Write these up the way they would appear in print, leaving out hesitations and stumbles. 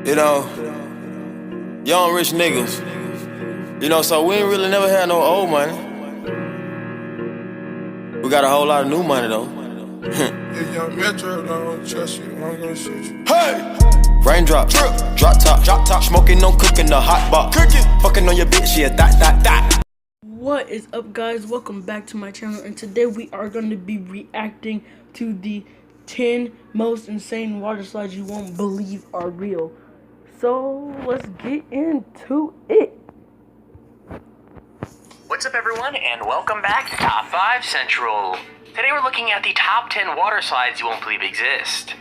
You know, young rich niggas. You know, so we ain't really never had no old money. We got a whole lot of new money though. Yeah, young Metro, don't trust you, I'm gonna shoot you. Hey! Raindrop, drop top, smoking, no cooking, the hot box. Fucking on your bitch, yeah, that. What is up, guys? Welcome back to my channel, and today we are going to be reacting to the 10 most insane water slides you won't believe are real. So let's get into it. What's up, everyone, and welcome back to Top 5 Central. Today we're looking at the top 10 water slides you won't believe exist.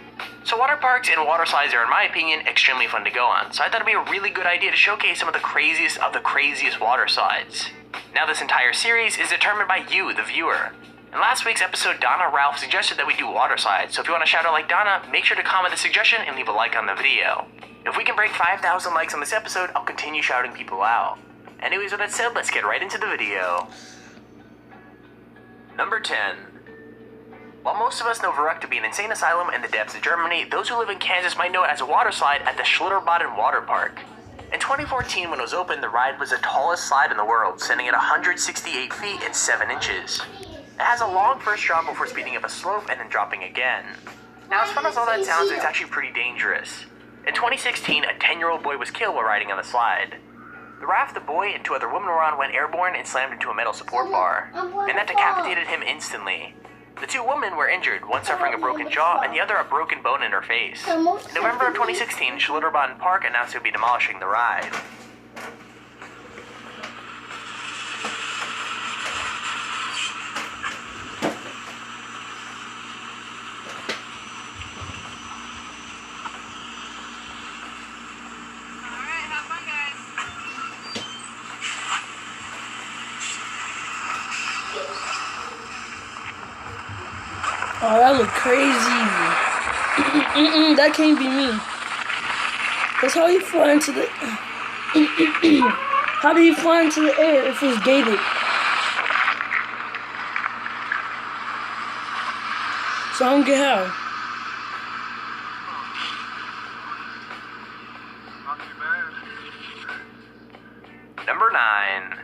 So water parks and water slides are, in my opinion, extremely fun to go on, so I thought it'd be a really good idea to showcase some of the craziest water slides. Now this entire series is determined by you, the viewer. In last week's episode, Donna Ralph suggested that we do water slides, so if you want to shout out like Donna, make sure to comment the suggestion and leave a like on the video. If we can break 5,000 likes on this episode, I'll continue shouting people out. Anyways, with that said, let's get right into the video. Number 10. While most of us know Verrückt to be an insane asylum in the depths of Germany, those who live in Kansas might know it as a water slide at the Schlitterbahn Water Park. In 2014, when it was opened, the ride was the tallest slide in the world, standing at 168 feet and 7 inches. It has a long first drop before speeding up a slope and then dropping again. Now, as fun as all that sounds, it's actually pretty dangerous. In 2016, a 10-year-old boy was killed while riding on the slide. The raft the boy and 2 other women were on went airborne and slammed into a metal support bar, and that decapitated him instantly. The 2 women were injured, one suffering a broken jaw and the other a broken bone in her face. In November of 2016, Schlitterbahn Park announced it would be demolishing the ride. Oh, that look crazy. That can't be me. That's how he fly into the... How did he fly into the air if it's gated? So I don't get how. Number 9.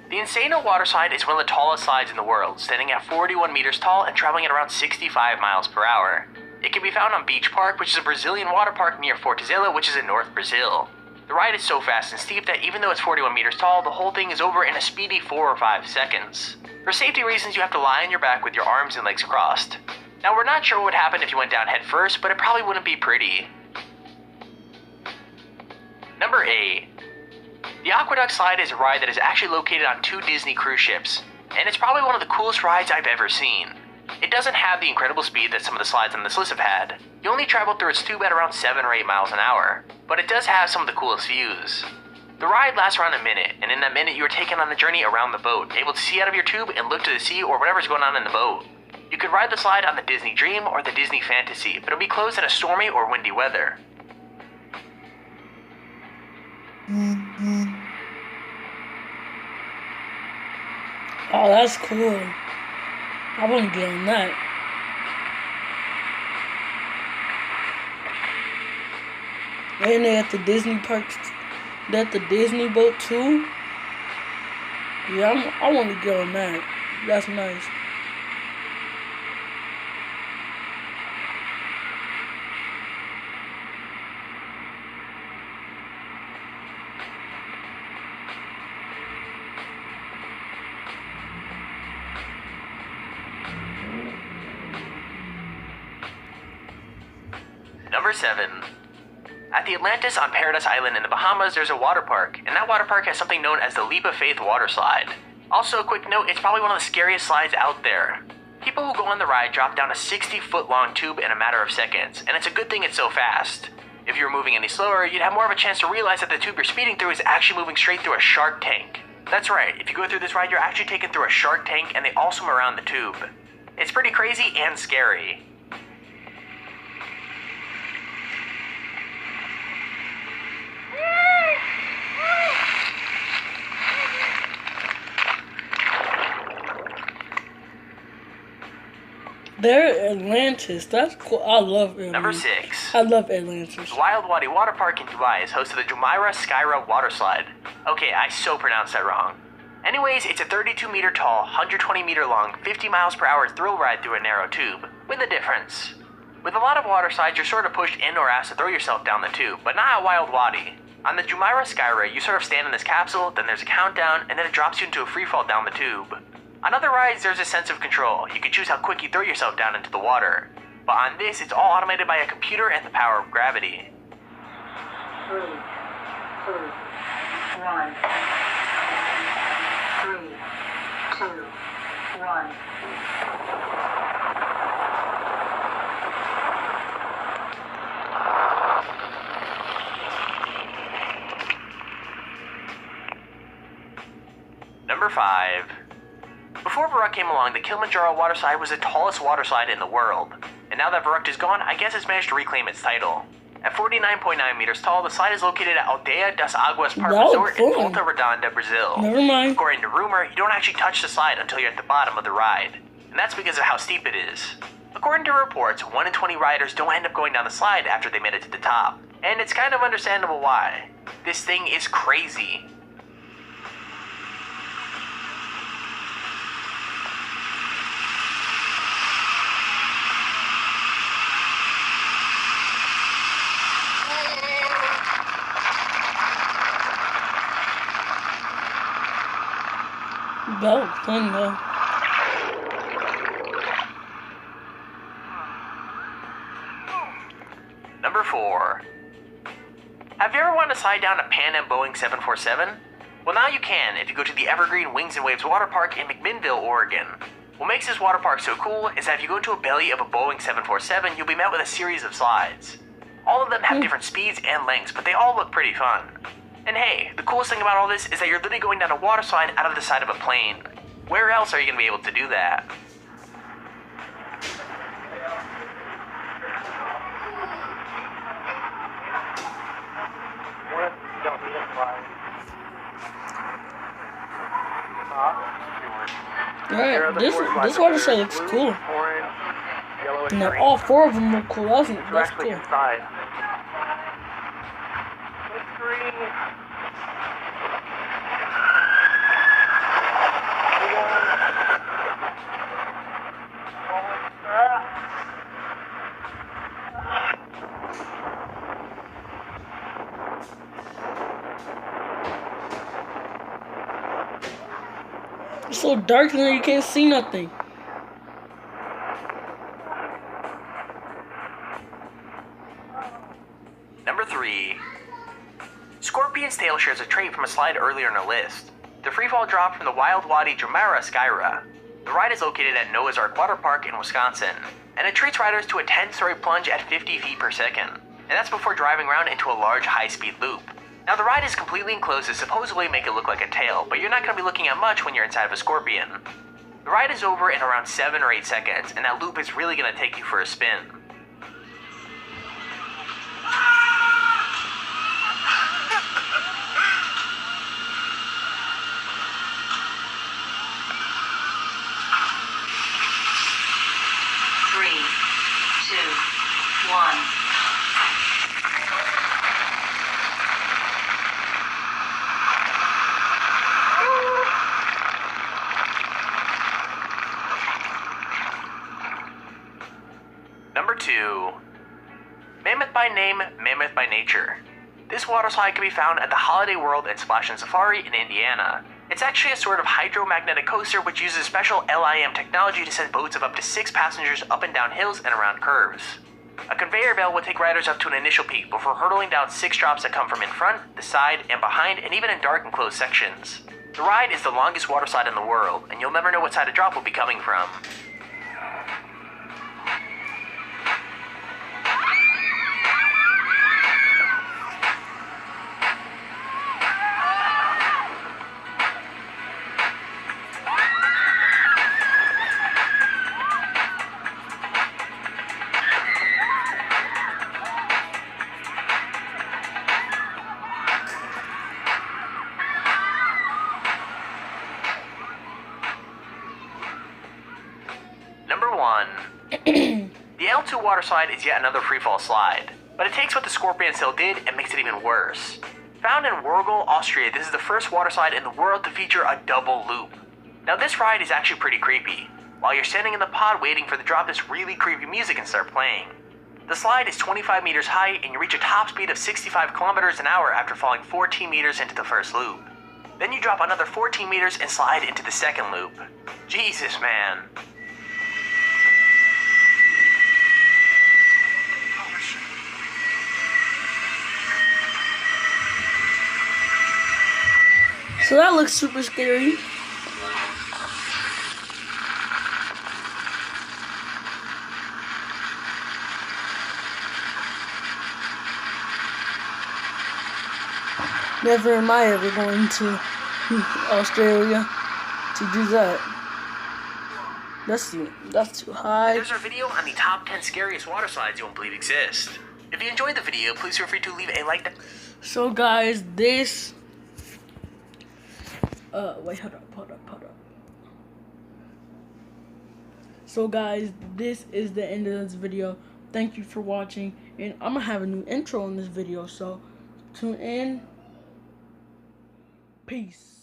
The Insano water slide is one of the tallest slides in the world, standing at 41 meters tall and traveling at around 65 miles per hour. It can be found on Beach Park, which is a Brazilian water park near Fortaleza, which is in North Brazil. The ride is so fast and steep that even though it's 41 meters tall, the whole thing is over in a speedy 4 or 5 seconds. For safety reasons, you have to lie on your back with your arms and legs crossed. Now, we're not sure what would happen if you went down head first, but it probably wouldn't be pretty. Number 8. The Aqueduct slide is a ride that is actually located on 2 Disney cruise ships, and it's probably one of the coolest rides I've ever seen. It doesn't have the incredible speed that some of the slides on this list have had. You only travel through its tube at around 7 or 8 miles an hour, but it does have some of the coolest views. The ride lasts around a minute, and in that minute you are taken on a journey around the boat, able to see out of your tube and look to the sea or whatever's going on in the boat. You could ride the slide on the Disney Dream or the Disney Fantasy, but it'll be closed in a stormy or windy weather. Oh, that's cool. I want to get on that. And they at the Disney parks, they at the Disney boat too. Yeah, I want to get on that. That's nice. Number 7. At the Atlantis on Paradise Island in the Bahamas, there's a water park, and that water park has something known as the Leap of Faith water slide. Also, a quick note, it's probably one of the scariest slides out there. People who go on the ride drop down a 60-foot long tube in a matter of seconds, and it's a good thing it's so fast. If you were moving any slower, you'd have more of a chance to realize that the tube you're speeding through is actually moving straight through a shark tank. That's right, if you go through this ride, you're actually taken through a shark tank, and they all swim around the tube. It's pretty crazy and scary. Atlantis. That's cool. I love Atlantis. Number 6. I love Atlantis. The Wild Wadi Water Park in Dubai is host to the Jumeirah Skyra water slide. Okay, I so pronounced that wrong. Anyways, it's a 32 meter tall, 120 meter long, 50 miles per hour thrill ride through a narrow tube, with a difference. With a lot of water slides, you're sort of pushed in or asked to throw yourself down the tube, but not at Wild Wadi. On the Jumeirah Skyra, you sort of stand in this capsule, then there's a countdown, and then it drops you into a free fall down the tube. On other rides, there's a sense of control. You can choose how quick you throw yourself down into the water. But on this, it's all automated by a computer and the power of gravity. 3, 2, 1. 3, 2, 1. Number 5. Before Varuk came along, the Kilimanjaro water slide was the tallest water slide in the world. And now that Varuk is gone, I guess it's managed to reclaim its title. At 49.9 meters tall, the slide is located at Aldeia das Águas Park Resort in Volta Redonda, Brazil. Never mind. According to rumor, you don't actually touch the slide until you're at the bottom of the ride. And that's because of how steep it is. According to reports, 1 in 20 riders don't end up going down the slide after they made it to the top. And it's kind of understandable why. This thing is crazy. That was fun though. Number 4. Have you ever wanted to slide down a Pan Am Boeing 747? Well, now you can if you go to the Evergreen Wings and Waves Water Park in McMinnville, Oregon. What makes this water park so cool is that if you go into a belly of a Boeing 747, you'll be met with a series of slides. All of them have different speeds and lengths, but they all look pretty fun. And hey, the coolest thing about all this is that you're literally going down a water slide out of the side of a plane. Where else are you going to be able to do that? Alright, this water slide looks cool. Now all 4 of them look cool. That's cool. It's so dark in there you can't see nothing. Number 3. Scorpion's tail shares a trait from a slide earlier in the list. The freefall drop from the Wild Wadi Jumeirah Skyra. The ride is located at Noah's Ark Water Park in Wisconsin, and it treats riders to a 10-story plunge at 50 feet per second. And that's before driving around into a large high-speed loop. Now the ride is completely enclosed to supposedly make it look like a tail, but you're not going to be looking at much when you're inside of a Scorpion. The ride is over in around 7 or 8 seconds, and that loop is really going to take you for a spin. Number 2. Mammoth by name, Mammoth by nature. This water slide can be found at the Holiday World and Splash and Safari in Indiana. It's actually a sort of hydromagnetic coaster which uses special LIM technology to send boats of up to 6 passengers up and down hills and around curves. A conveyor belt will take riders up to an initial peak before hurtling down 6 drops that come from in front, the side, and behind, and even in dark and closed sections. The ride is the longest water slide in the world, and you'll never know what side a drop will be coming from. slide is yet another freefall slide, but it takes what the Scorpion Sail did and makes it even worse. Found in Wörgl, Austria, this is the first water slide in the world to feature a double loop. Now this ride is actually pretty creepy. While you're standing in the pod waiting for the drop, this really creepy music can start playing. The slide is 25 meters high and you reach a top speed of 65 kilometers an hour after falling 14 meters into the first loop. Then you drop another 14 meters and slide into the second loop. Jesus, man. So that looks super scary. Never am I ever going to Australia to do that. That's too high. There's our video on the top 10 scariest water slides you won't believe exist. If you enjoyed the video, please feel free to leave a like. So guys, this wait, hold up. So guys, this is the end of this video. Thank you for watching, and I'm gonna have a new intro in this video, so tune in. Peace.